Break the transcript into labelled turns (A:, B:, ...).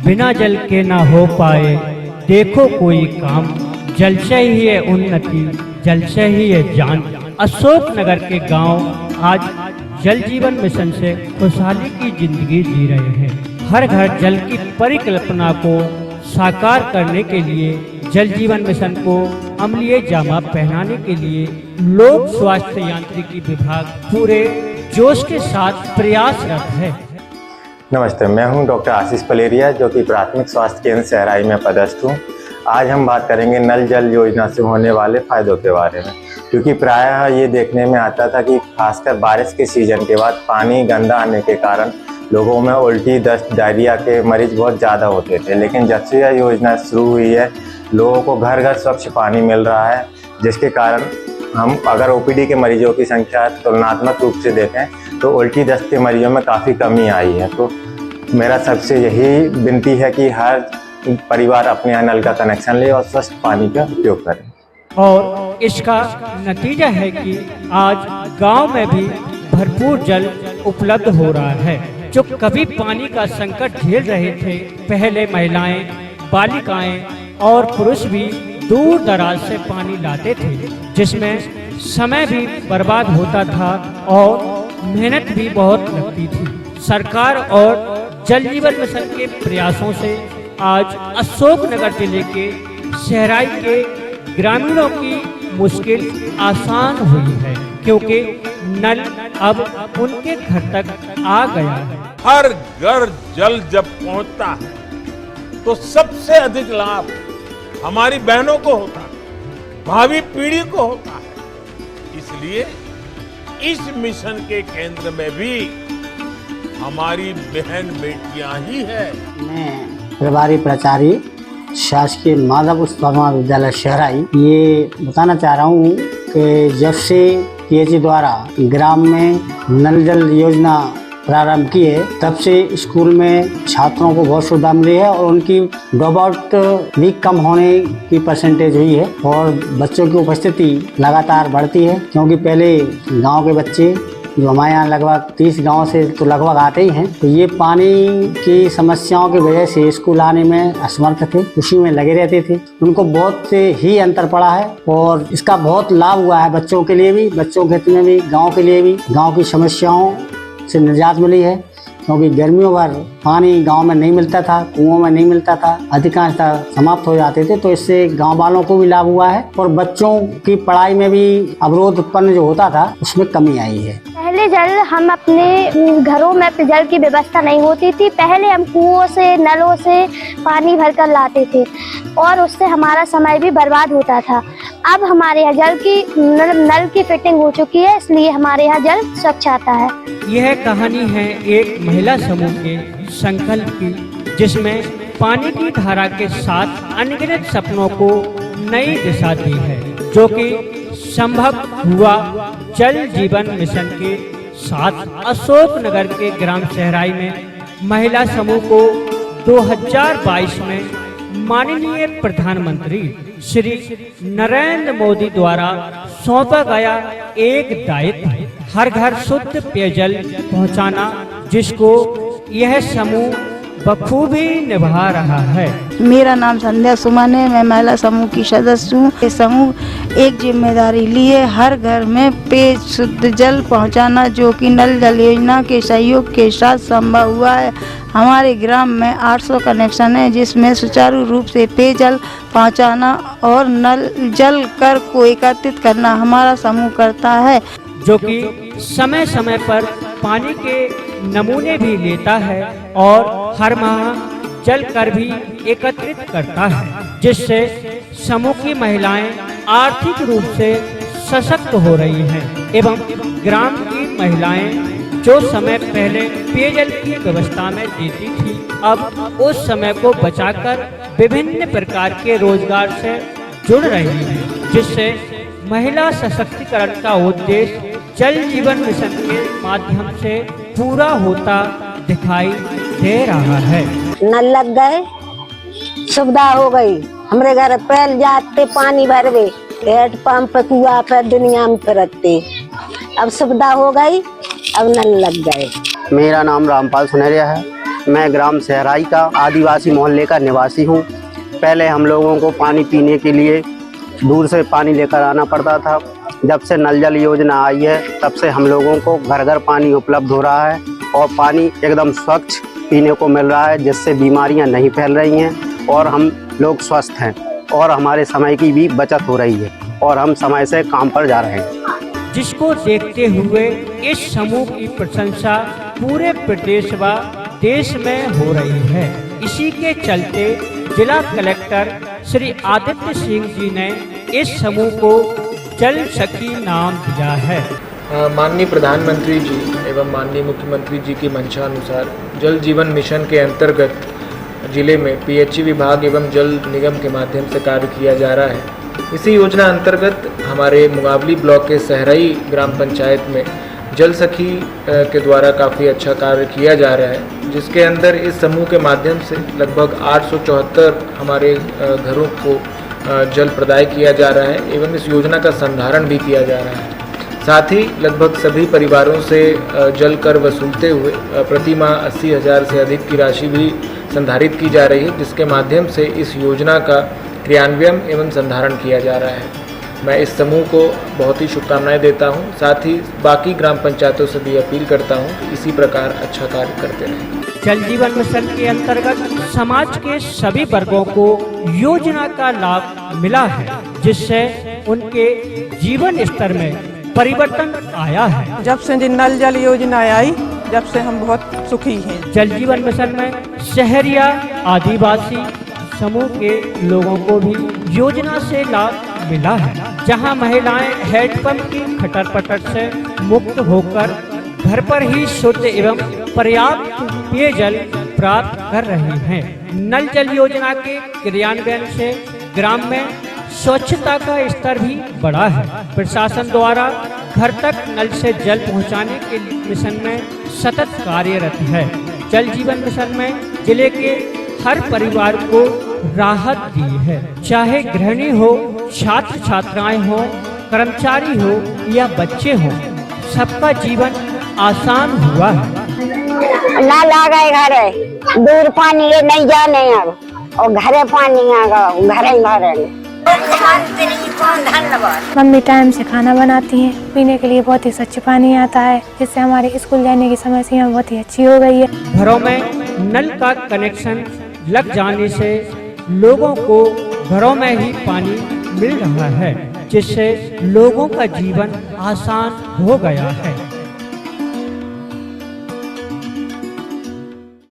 A: बिना जल के ना हो पाए देखो कोई काम, जल से ही है उन्नति, जल से ही है जान। अशोक नगर के गांव आज जल जीवन मिशन से खुशहाली की जिंदगी जी रहे हैं। हर घर जल की परिकल्पना को साकार करने के लिए जल जीवन मिशन को अमलीय जामा पहनाने के लिए लोक स्वास्थ्य यांत्रिकी विभाग पूरे जोश के साथ प्रयासरत है।
B: नमस्ते, मैं हूं डॉक्टर आशीष पलेरिया, जो कि प्राथमिक स्वास्थ्य केंद्र सहराई में पदस्थ हूं। आज हम बात करेंगे नल जल योजना से होने वाले फायदों के बारे में, क्योंकि प्रायः ये देखने में आता था कि खासकर बारिश के सीजन के बाद पानी गंदा आने के कारण लोगों में उल्टी, दस्त, डायरिया के मरीज बहुत ज़्यादा होते थे। लेकिन जब से यह योजना शुरू हुई है, लोगों को घर घर स्वच्छ पानी मिल रहा है, जिसके कारण हम अगर ओपीडी के मरीजों की संख्या तुलनात्मक रूप से देखें तो उल्टी दस्त के मरीजों में काफ़ी कमी आई है। तो मेरा सबसे यही विनती है कि हर परिवार अपने यहाँ नल का कनेक्शन ले और स्वच्छ पानी का उपयोग करें।
A: और इसका नतीजा है कि आज गांव में भी भरपूर जल उपलब्ध हो रहा है। जो कभी पानी का संकट झेल रहे थे, पहले महिलाएं, बालिकाएं और पुरुष भी दूर दराज से पानी लाते थे, जिसमें समय भी बर्बाद होता था और मेहनत भी बहुत लगती थी। सरकार और जल जीवन मिशन के प्रयासों से आज अशोक नगर जिले के सहराई के ग्रामीणों की मुश्किल आसान हुई है, क्योंकि नल अब उनके घर तक आ गया है।
C: हर घर जल जब पहुंचता है तो सबसे अधिक लाभ हमारी बहनों को होता है, भावी पीढ़ी को होता है। इसलिए इस मिशन के केंद्र में भी हमारी बहन बेटियां ही है।
D: मैं प्रभारी प्राचार्य शासकीय माधव उच्चतर विद्यालय सहराई ये बताना चाह रहा हूँ कि जब से पीएचई द्वारा ग्राम में नल जल योजना प्रारंभ की है, तब से स्कूल में छात्रों को बहुत सुविधा मिली है और उनकी ड्रॉप आउट भी कम होने की परसेंटेज हुई है और बच्चों की उपस्थिति लगातार बढ़ती है। क्योंकि पहले गांव के बच्चे जो हमारे यहाँ लगभग 30 गांव से तो लगभग आते ही हैं, तो ये पानी की समस्याओं की वजह से स्कूल आने में असमर्थ थे, उसी में लगे रहते थे। उनको बहुत से ही अंतर पड़ा है और इसका बहुत लाभ हुआ है बच्चों के लिए भी, बच्चों के हित में भी, गांव के लिए भी। गांव की समस्याओं से निजात मिली है, क्योंकि गर्मियों भर पानी गांव में नहीं मिलता था, कुओं में नहीं मिलता था, अधिकांशतः समाप्त हो जाते थे। तो इससे गांव वालों को भी लाभ हुआ है और बच्चों की पढ़ाई में भी अवरोध उत्पन्न जो होता था उसमें कमी आई है।
E: पहले जल हम अपने घरों में जल की व्यवस्था नहीं होती थी। पहले हम कुओं से, नलों से पानी भरकर लाते थे और उससे हमारा समय भी बर्बाद होता था। अब हमारे यहाँ जल की नल की फिटिंग हो चुकी है, इसलिए हमारे यहाँ जल स्वच्छ आता है।
A: यह कहानी है एक महिला समूह के संकल्प की, जिसमें पानी की धारा के साथ अनगिनत सपनों को नई दिशा दी है, जो कि संभव हुआ जल जीवन मिशन के साथ। अशोक नगर के ग्राम सहराई में महिला समूह को 2022 में माननीय प्रधानमंत्री श्री नरेंद्र मोदी द्वारा सौंपा गया एक दायित्व हर घर शुद्ध पेयजल पहुंचाना, जिसको यह समूह बखूबी निभा रहा है।
F: मेरा नाम संध्या सुमन है, मैं महिला समूह की सदस्य हूँ। ये समूह एक जिम्मेदारी लिए हर घर में पेय शुद्ध जल पहुँचाना, जो कि नल जल योजना के सहयोग के साथ संभव हुआ है। हमारे ग्राम में 800 कनेक्शन है, जिसमें सुचारू रूप से पेयजल पहुँचाना और नल जल कर को एकत्रित करना हमारा समूह करता है,
A: जो कि समय समय पर पानी के नमूने भी लेता है और हर माह जल कर भी एकत्रित करता है, जिससे समूह की महिलाएं आर्थिक रूप से सशक्त हो रही हैं एवं ग्राम की महिलाएं जो समय पहले पेयजल की व्यवस्था में देती थी, अब उस समय को बचाकर विभिन्न प्रकार के रोजगार से जुड़ रही है, जिससे महिला सशक्तिकरण का उद्देश्य जल जीवन मिशन के माध्यम से पूरा होता दिखाई दे रहा है।
G: नल लग गए, सुविधा हो गई। हमारे घर पहले जाते पानी भरवे, हैंडपंप कुआ पर दुनिया में फिरते, अब सुविधा हो गई, अब नल लग गए।
D: मेरा नाम रामपाल सुनेरिया है, मैं ग्राम सहराई का आदिवासी मोहल्ले का निवासी हूँ। पहले हम लोगों को पानी पीने के लिए दूर से पानी लेकर आना पड़ता था। जब से नल जल योजना आई है तब से हम लोगों को घर घर पानी उपलब्ध हो रहा है और पानी एकदम स्वच्छ पीने को मिल रहा है, जिससे बीमारियां नहीं फैल रही हैं और हम लोग स्वस्थ हैं और हमारे समय की भी बचत हो रही है और हम समय से काम पर जा रहे हैं।
A: जिसको देखते हुए इस समूह की प्रशंसा पूरे प्रदेश व देश में हो रही है। इसी के चलते जिला कलेक्टर श्री आदित्य सिंह जी ने इस समूह को जल सखी नाम दिया है।
H: माननीय प्रधानमंत्री जी एवं माननीय मुख्यमंत्री जी की मंशा अनुसार जल जीवन मिशन के अंतर्गत जिले में पीएचई विभाग एवं जल निगम के माध्यम से कार्य किया जा रहा है। इसी योजना अंतर्गत हमारे मुगावली ब्लॉक के सहराई ग्राम पंचायत में जल सखी के द्वारा काफ़ी अच्छा कार्य किया जा रहा है, जिसके अंदर इस समूह के माध्यम से लगभग 874 हमारे घरों को जल प्रदाय किया जा रहा है एवं इस योजना का संधारण भी किया जा रहा है। साथ ही लगभग सभी परिवारों से जल कर वसूलते हुए प्रति माह 80,000 से अधिक की राशि भी संधारित की जा रही है, जिसके माध्यम से इस योजना का क्रियान्वयन एवं संधारण किया जा रहा है। मैं इस समूह को बहुत ही शुभकामनाएं देता हूं, साथ ही बाकी ग्राम पंचायतों से भी अपील करता हूं कि इसी प्रकार अच्छा कार्य करते रहें।
A: जल जीवन मिशन के अंतर्गत समाज के सभी वर्गों को योजना का लाभ मिला है, जिससे उनके जीवन स्तर में परिवर्तन आया है।
I: जब से नल जल योजना आई, जब से हम बहुत सुखी हैं।
A: जल जीवन मिशन में शहरिया आदिवासी समूह के लोगों को भी योजना से लाभ मिला है, जहां महिलाएं हैंडपंप की खटर पटर से मुक्त होकर घर पर ही शुद्ध एवं पर्याप्त पेयजल प्राप्त कर रही हैं। नल जल योजना के क्रियान्वयन से ग्राम में स्वच्छता का स्तर भी बढ़ा है। प्रशासन द्वारा घर तक नल से जल पहुंचाने के मिशन में सतत कार्यरत है। जल जीवन मिशन में जिले के हर परिवार को राहत दी है, चाहे गृहिणी हो, छात्र छात्राएं हो, कर्मचारी हो या बच्चे हो, सबका जीवन आसान हुआ है।
G: नल आ गए घरे, दूर पानी ये नहीं जाने अब, और घरे पानी आ गया, घरे भरे।
J: मम्मी टाइम से खाना बनाती हैं, पीने के लिए बहुत ही स्वच्छ पानी आता है, जिससे हमारे स्कूल जाने की समस्या बहुत ही अच्छी हो गई है।
A: घरों में नल का कनेक्शन लग जाने से लोगों को घरों में ही पानी मिल रहा है, जिससे लोगों का जीवन आसान हो गया है।